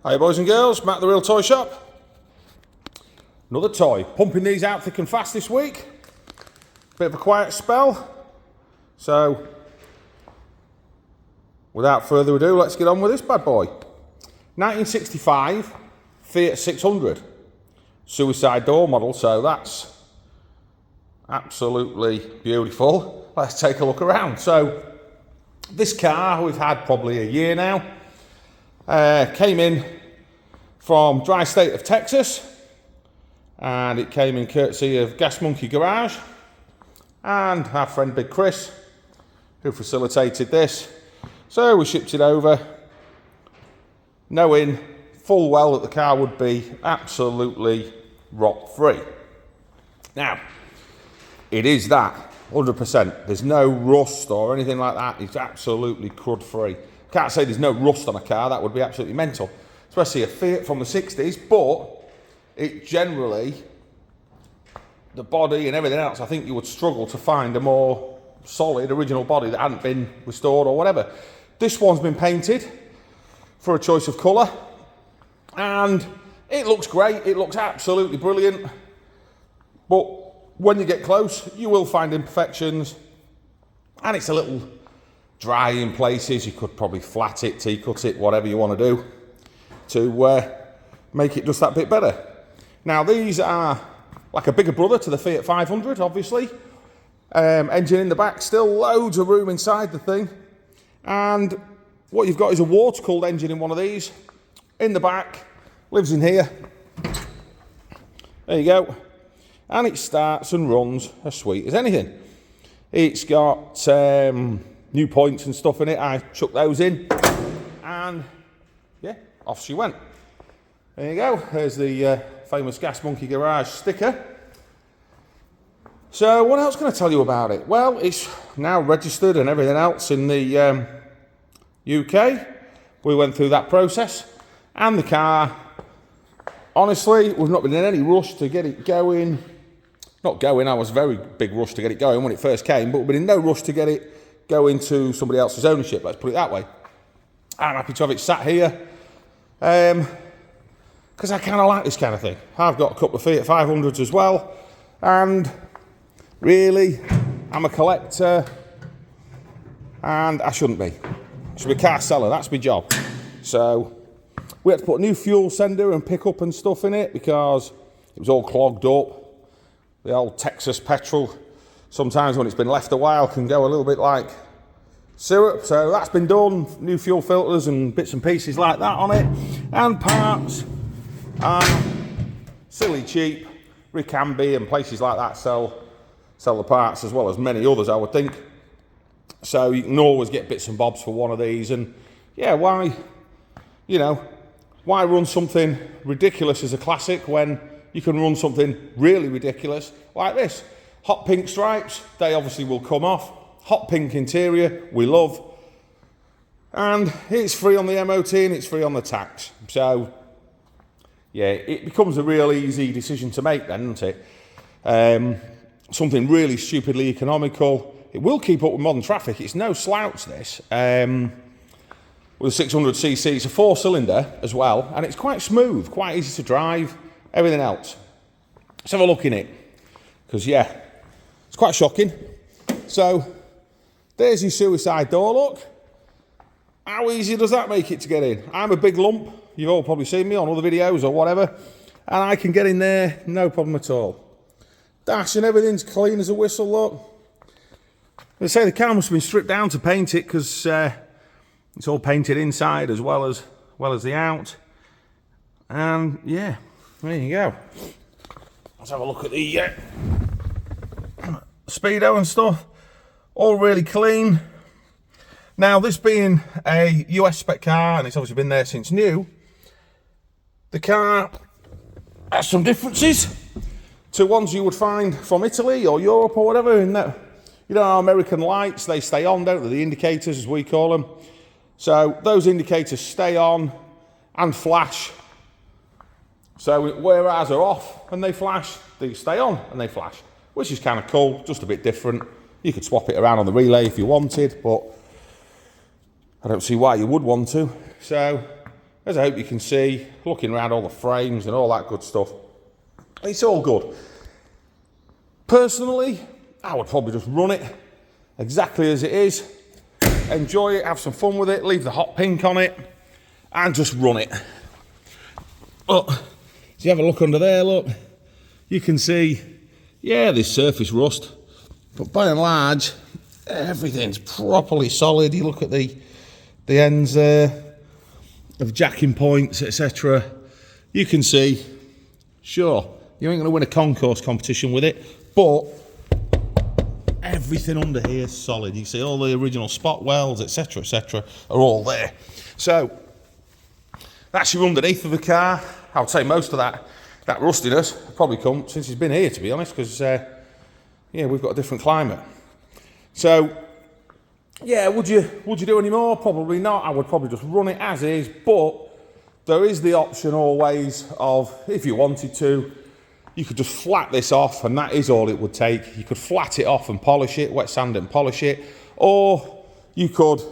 Hi boys and girls, Matt the Real Toy Shop. Another toy. Pumping these out thick and fast this week. Bit of a quiet spell. So, without further ado, let's get on with this bad boy. 1965 Fiat 600. Suicide door model, so that's absolutely beautiful. Let's take a look around. So, this car we've had probably a year now. Came in from dry state of Texas, and it came in courtesy of Gas Monkey Garage and our friend Big Chris, who facilitated this. So we shipped it over, knowing full well that the car would be absolutely rot free. Now, it is that 100%. There's no rust or anything like that. It's absolutely crud free. Can't say there's no rust on a car, that would be absolutely mental. Especially a Fiat from the 60s, but it generally, the body and everything else, I think you would struggle to find a more solid original body that hadn't been restored or whatever. This one's been painted for a choice of colour, and it looks great, it looks absolutely brilliant, but when you get close, you will find imperfections, and it's a little dry in places. You could probably flat it, T-cut it, whatever you want to do to make it just that bit better. Now these are like a bigger brother to the Fiat 500, obviously. Engine in the back, still loads of room inside the thing. And what you've got is a water-cooled engine in one of these. In the back, lives in here. There you go. And it starts and runs as sweet as anything. It's got new points and stuff in it. I chucked those in, and yeah, off she went. There you go. There's the famous Gas Monkey Garage sticker. So what else can I tell you about it? Well, it's now registered and everything else in the UK. We went through that process, and the car, honestly, we've not been in any rush to get it going. Not going, I was very big rush to get it going when it first came, but we've been in no rush to get it go into somebody else's ownership, let's put it that way. I'm happy to have it sat here, because I kind of like this kind of thing. I've got a couple of Fiat 500s as well, and really, I'm a collector, and I shouldn't be. I should be a car seller, that's my job. So, we had to put a new fuel sender and pickup and stuff in it, because it was all clogged up. The old Texas petrol, sometimes when it's been left a while, can go a little bit like syrup. So that's been done. New fuel filters and bits and pieces like that on it. And parts are silly cheap. Ricambi and places like that sell the parts, as well as many others, I would think. So you can always get bits and bobs for one of these. And yeah, why run something ridiculous as a classic when you can run something really ridiculous like this? Hot pink stripes, they obviously will come off. Hot pink interior, we love. And it's free on the MOT and it's free on the tax. So, yeah, it becomes a real easy decision to make then, doesn't it? Something really stupidly economical. It will keep up with modern traffic. It's no slouch, this. With a 600cc, it's a 4-cylinder as well. And it's quite smooth, quite easy to drive, everything else. Let's have a look in it. Because, yeah, it's quite shocking. So, there's your suicide door, look. How easy does that make it to get in? I'm a big lump. You've all probably seen me on other videos or whatever. And I can get in there, no problem at all. Dash and everything's clean as a whistle, look. They say the car must have been stripped down to paint it, because it's all painted inside as well as the out. And, yeah, there you go. Let's have a look at the speedo and stuff. All really clean. Now, this being a US spec car, and it's obviously been there since new, the car has some differences to ones you would find from Italy or Europe or whatever. In that, our American lights, they stay on, don't they? The indicators, as we call them. So those indicators stay on and flash. So where ours are off and they flash, they stay on and they flash, which is kind of cool, just a bit different. You could swap it around on the relay if you wanted, but I don't see why you would want to. So as I hope you can see, looking around all the frames and all that good stuff, it's all good. Personally, I would probably just run it exactly as it is, enjoy it, have some fun with it, leave the hot pink on it, and just run it. But, if you have a look under there, look, you can see, yeah, there's surface rust, but by and large, everything's properly solid. You look at the ends there of jacking points, etc. You can see, sure, you ain't going to win a concourse competition with it, but everything under here is solid. You see all the original spot welds, etc., etc., are all there. So that's your underneath of the car. I would say most of that rustiness probably come since he's been here, to be honest, because yeah, we've got a different climate. So yeah, would you do any more? Probably not. I would probably just run it as is, but there is the option always of, if you wanted to, you could just flat this off, and that is all it would take. You could flat it off and polish it, wet sand and polish it, or you could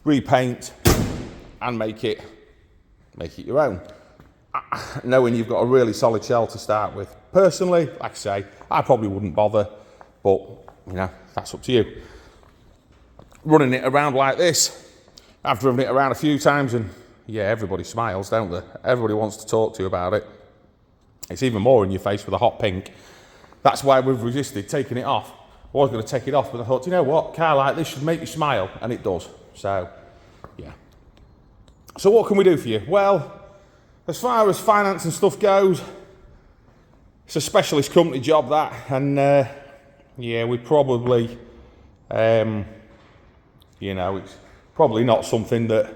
repaint and make it your own, knowing you've got a really solid shell to start with. Personally, like I say, I probably wouldn't bother, but you know, that's up to you. Running it around like this, I've driven it around a few times, and yeah, everybody smiles, don't they? Everybody wants to talk to you about it. It's even more in your face with a hot pink. That's why we've resisted taking it off. I was going to take it off, but I thought, you know what, a car like this should make you smile, and it does. So, yeah. So what can we do for you? Well, as far as finance and stuff goes, it's a specialist company job, that, and yeah, we probably, you know, it's probably not something that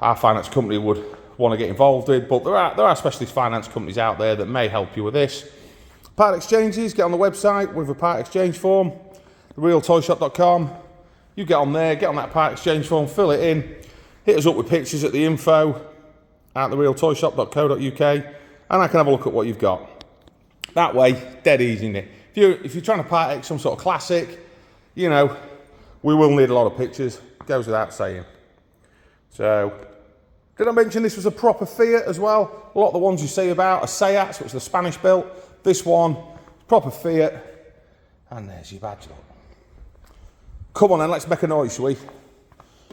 our finance company would want to get involved with, but there are specialist finance companies out there that may help you with this. Part exchanges, get on the website with a part exchange form, therealtoyshop.com. You get on there, get on that part exchange form, fill it in, hit us up with pictures at the info at therealtoyshop.co.uk, and I can have a look at what you've got. That way, dead easy, isn't it? If you're trying to part X some sort of classic, you know, we will need a lot of pictures, goes without saying. So, did I mention this was a proper Fiat as well? A lot of the ones you see about are Seats, which are the Spanish built. This one, proper Fiat, and there's your badge. Look. Come on then, let's make a noise, shall we?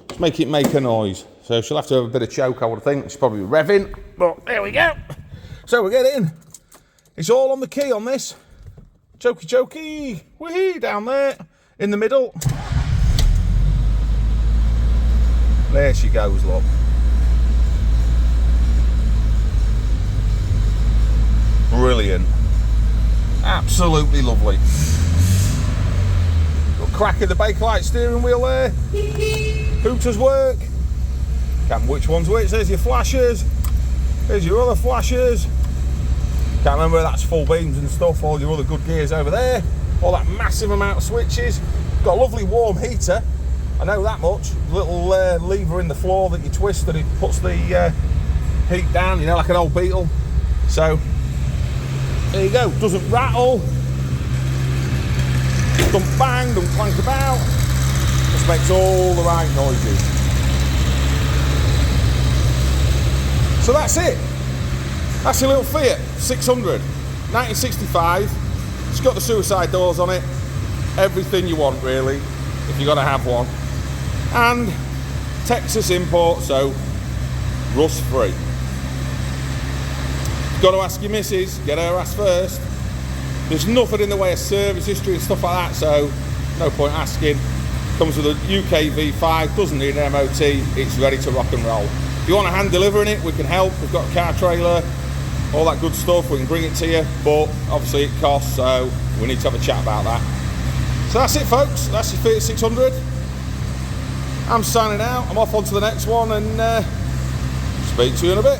Let's make it make a noise. So she'll have to have a bit of choke, I would think. She's probably revving, but there we go. So we get in. It's all on the key on this. Chokey, chokey, wee down there in the middle. There she goes, look. Brilliant. Absolutely lovely. Got crack in the Bakelite steering wheel there. Hooters work. Can't remember which one's which. There's your flashers. There's your other flashers. Can't remember, that's full beams and stuff. All your other good gears over there. All that massive amount of switches. Got a lovely warm heater. I know that much. Little lever in the floor that you twist and it puts the heat down, you know, like an old Beetle. So, there you go. Doesn't rattle. Don't bang, don't clank about. Just makes all the right noises. So that's it. That's your little Fiat 600, 1965. It's got the suicide doors on it. Everything you want, really, if you're going to have one. And Texas import, so rust free. Got to ask your missus, get her asked first. There's nothing in the way of service history and stuff like that, so no point asking. Comes with a UK V5, doesn't need an MOT, it's ready to rock and roll. If you want a hand delivering it, we can help. We've got a car trailer, all that good stuff, we can bring it to you, but obviously it costs, so we need to have a chat about that. So that's it, folks, that's your Fiat 600. I'm signing out, I'm off on to the next one, and speak to you in a bit.